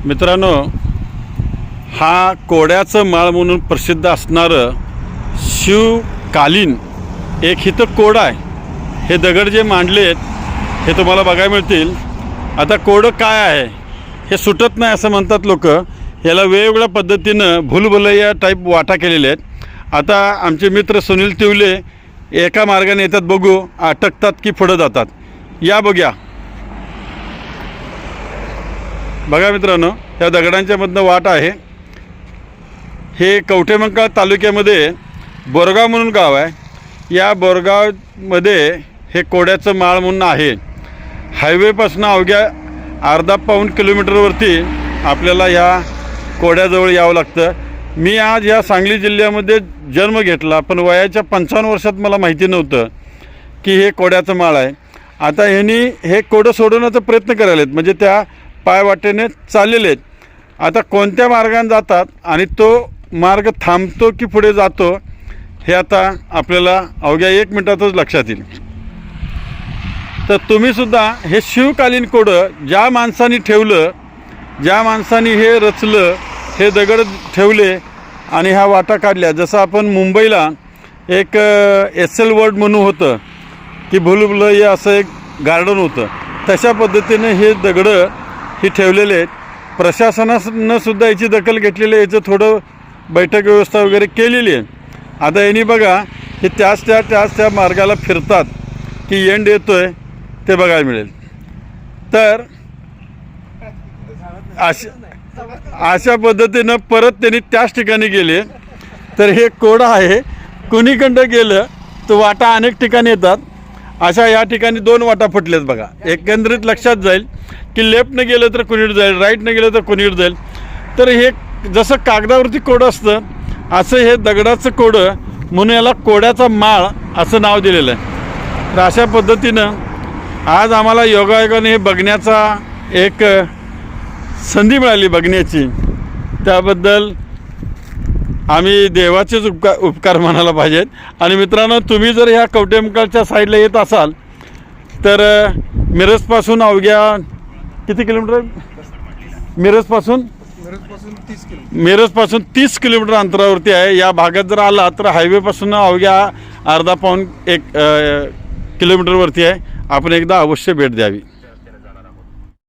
मित्रांनो, हा कोड्याचं माळ म्हणून प्रसिद्ध असणारं शिवकालीन एक इथं कोड आहे. हे दगड जे मांडलेत हे तुम्हाला बघायला मिळतील. आता कोडं काय आहे हे सुटत नाही असं म्हणतात लोक. याला वेगवेगळ्या पद्धतीनं भूलभुलैया टाईप वाटा केलेले आहेत. आता आमचे मित्र सुनील तिवले एका मार्गाने येतात, बघू अटकतात की पुढं जातात. या बघूया. बघा मित्रांनो, ह्या दगडांच्या मधनं वाट आहे. हे कवठेमंकाळ तालुक्यामध्ये बोरगाव म्हणून गाव आहे. या बोरगावमध्ये हे कोड्याचं माळ म्हणून आहे. हायवेपासून अवघ्या अर्धा पाऊण किलोमीटरवरती आपल्याला ह्या कोड्याजवळ यावं लागतं. मी आज ह्या सांगली जिल्ह्यामध्ये जन्म घेतला, पण वयाच्या 55 वर्षात मला माहिती नव्हतं की हे कोड्याचं माळ आहे. आता ह्यांनी हे कोडं सोडवण्याचा प्रयत्न करायला आहेत, म्हणजे त्या पायवाटेने चाललेले आहेत. आता कोणत्या मार्गाने जातात आणि तो मार्ग थांबतो की पुढे जातो हे आता आपल्याला अवघ्या 1 मिनिटातच लक्षात येईल. तर तुम्हीसुद्धा हे शिवकालीन कोडं ज्या माणसाने ठेवलं, ज्या माणसाने हे रचलं, हे दगड ठेवले आणि ह्या वाटा काढल्या. जसं आपण मुंबईला एक SL वर्ल्ड म्हणून होतं की भूलभुलैया असं एक गार्डन होतं, तशा पद्धतीने हे दगडं ही ठेवलेले आहेत. प्रशासनानं सुद्धा याची दखल घेतलेली आहे. याचं थोडं बैठक व्यवस्था वगैरे केलेली आहे. आता यांनी बघा हे त्याच त्या मार्गाला फिरतात की एंड येतो आहे ते बघायला मिळेल. तर अशा पद्धतीनं परत त्यांनी त्याच ठिकाणी गेले. तर हे कोडं आहे, कुणीकडं गेलं तर वाटा अनेक ठिकाणी येतात. अशा या ठिकाणी 2 वाटा फुटल्यात बघा. एकंदरीत लक्षात जाईल की लेफ्टनं गेलं तर कुणीकडे जाईल, राईटनं गेलं तर कुणीकडे जाईल. तर हे जसं कागदावरती कोडं असतं असं हे दगडाचं कोडं म्हणून याला कोड्याचा माळ असं नाव दिलेलं आहे. तर अशा पद्धतीनं आज आम्हाला योगायोगाने हे बघण्याचा एक संधी मिळाली बघण्याची. त्याबद्दल आम्ही देवाचेच उपकार मानायला पाहिजेत. आणि मित्रांनो, तुम्ही जर ह्या कवठेमंकाळच्या साईडला येत असाल तर मिरजपासून अवघ्या किती किलोमीटर आहे? मिरजपासून 30 किलोमीटर अंतरावरती आहे. या भागात जर आला तर हायवेपासून अवघ्या अर्धा पाऊण 1 किलोमीटरवरती आहे. आपण एकदा अवश्य भेट द्यावी.